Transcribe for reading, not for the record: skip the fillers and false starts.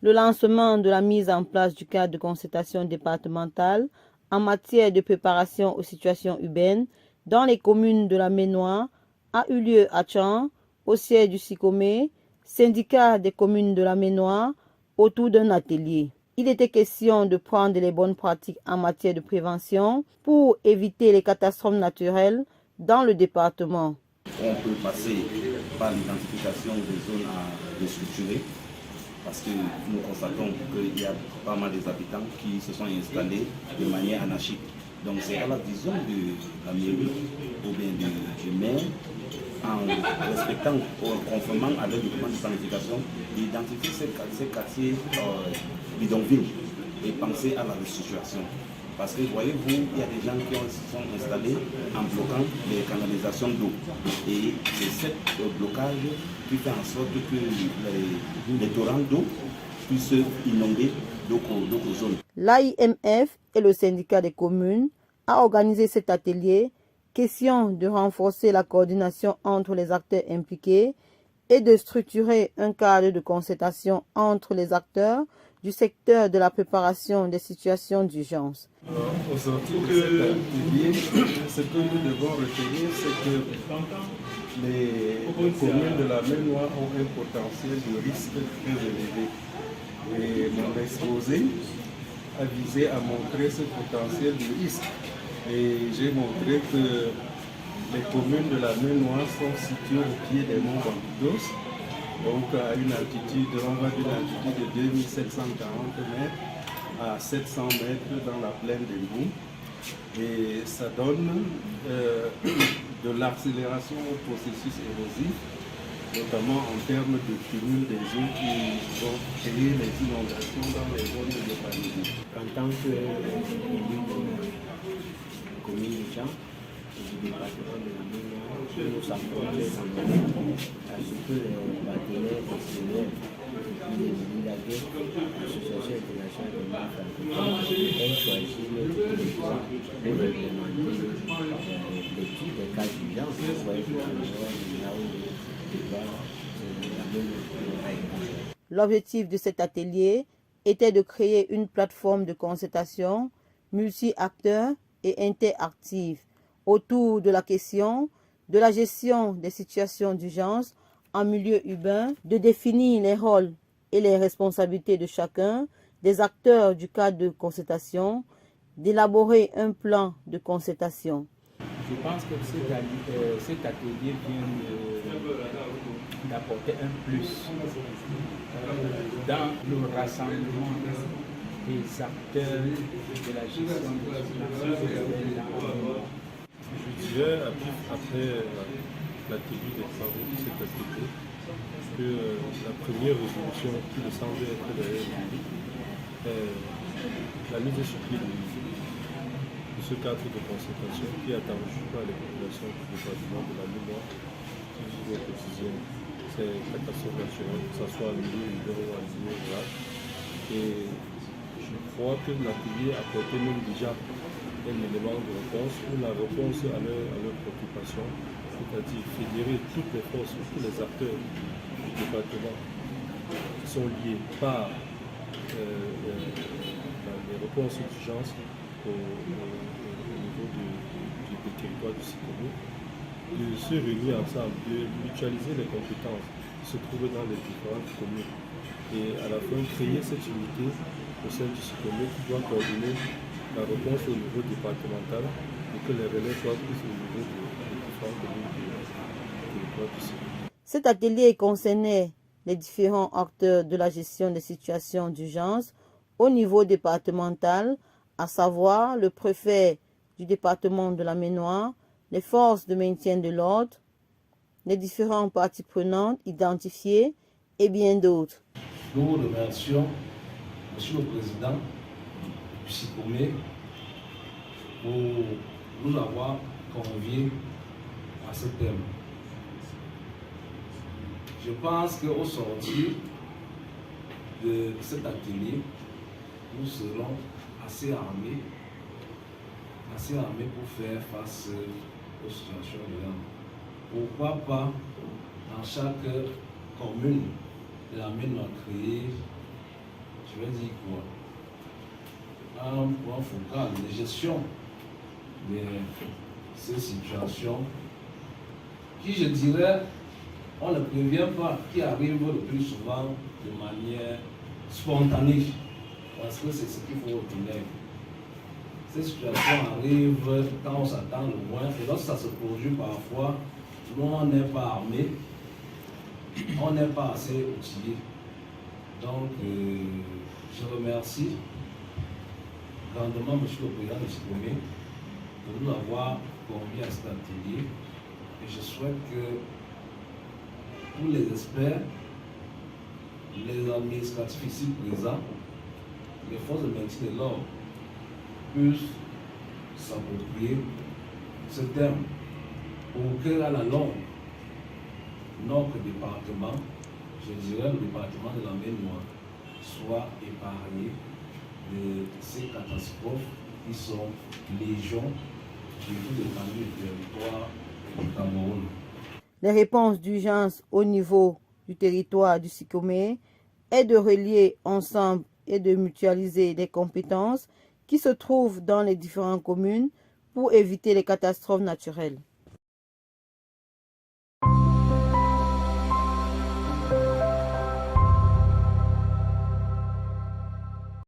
le lancement de la mise en place du cadre de concertation départementale en matière de préparation aux situations urbaines dans les communes de la Ménoire a eu lieu à Tchan, au siège du SICOME, syndicat des communes de la Ménoire, autour d'un atelier. Il était question de prendre les bonnes pratiques en matière de prévention pour éviter les catastrophes naturelles dans le département. On peut passer par l'identification des zones à restructurer parce que nous constatons qu'il y a pas mal des habitants qui se sont installés de manière anarchique. Donc c'est à la vision de la mairie ou bien du maire, en respectant conformément à leur document de planification, d'identifier ces quartiers bidonvilles et penser à la restructuration. Parce que voyez-vous, il y a des gens qui se sont installés en bloquant les canalisations d'eau. Et c'est ce blocage qui fait en sorte que les torrents d'eau puissent inonder d'autres zones. L'AIMF et le syndicat des communes a organisé cet atelier, question de renforcer la coordination entre les acteurs impliqués et de structurer un cadre de concertation entre les acteurs du secteur de la préparation des situations d'urgence. Au sortir de cet atelier, ce que nous devons retenir, c'est que les communes de la Ménoire ont un potentiel de risque très élevé. Et mon exposé a visé à montrer ce potentiel de risque. Et j'ai montré que les communes de la Ménoire sont situées au pied des monts Bandidos, donc à une altitude, on va dire une altitude de 2740 mètres à 700 mètres dans la plaine des Mbou. Et ça donne de l'accélération au processus érosif, notamment en termes de cumul des eaux qui vont créer les inondations dans les zones de Panidi. En tant que commune de Tchan, du département de la Ménoire, nous sommes très engagés à ce que les partenaires extérieurs depuis la guerre, l'Association internationale de l'Afrique aient choisi notre territoire pour implémenter l'étude des cas d'urgence pour être là où la Ménoire. L'objectif de cet atelier était de créer une plateforme de concertation multi-acteurs et interactive autour de la question de la gestion des situations d'urgence en milieu urbain, de définir les rôles et les responsabilités de chacun des acteurs du cadre de concertation, d'élaborer un plan de concertation. Je pense que cet atelier vient d'apporter un plus dans le rassemblement des acteurs de la gestion des situations. Je dirais, après l'atelier des travaux de cet atelier, que la première résolution qui me semble être derrière lui est la mise sur pied de ce cadre de concertation qui est attendu par les populations du département de la Ménoire qui vivent au quotidien ces catastrophes naturelles, que ce soit en milieu urbain ou en milieu rural. Et je crois que l'atelier apportait même déjà un élément de réponse ou la réponse à leur préoccupation, c'est-à-dire fédérer toutes les forces, tous les acteurs du département qui sont liés par les réponses d'urgence au niveau des territoires du SICOME, de se réunir ensemble, de mutualiser les compétences qui se trouvent dans les différentes communes et à la fin créer cette unité au sein du SICOME qui doit coordonner la réponse au niveau départemental et que les relais soient plus au niveau des différentes communes du territoire du SICOME. Cet atelier concernait les différents acteurs de la gestion des situations d'urgence au niveau départemental, à savoir le préfet du département de la Ménoire, les forces de maintien de l'ordre, les différentes parties prenantes identifiées et bien d'autres. Nous remercions M. le Président du SICOME pour nous avoir conviés à ce thème. Je pense qu'au sortir de cet atelier, nous serons assez armés pour faire face aux situations de l'homme. Pourquoi pas dans chaque commune de la Ménoire créer je vais dire quoi, un point focal de gestion de ces situations qui, je dirais, on ne prévient pas, qui arrivent le plus souvent de manière spontanée, parce que c'est ce qu'il faut retenir. Ces situations arrivent quand on s'attend le moins, et lorsque ça se produit parfois, nous on n'est pas armé, on n'est pas assez outillé. Donc, je remercie grandement M. le Président de Chikome de nous avoir conviés à cet atelier, et je souhaite que tous les experts, les administratifs ici présents, les forces de maintien de l'ordre puissent s'approprier ce thème pour que, à la longue, notre département, je dirais le département de la Maine-Noire, soit épargné de ces catastrophes qui sont légion sur tout l'étendue du territoire du Cameroun. Les réponses d'urgence au niveau du territoire du Chikome est de relier ensemble et de mutualiser les compétences qui se trouvent dans les différentes communes pour éviter les catastrophes naturelles.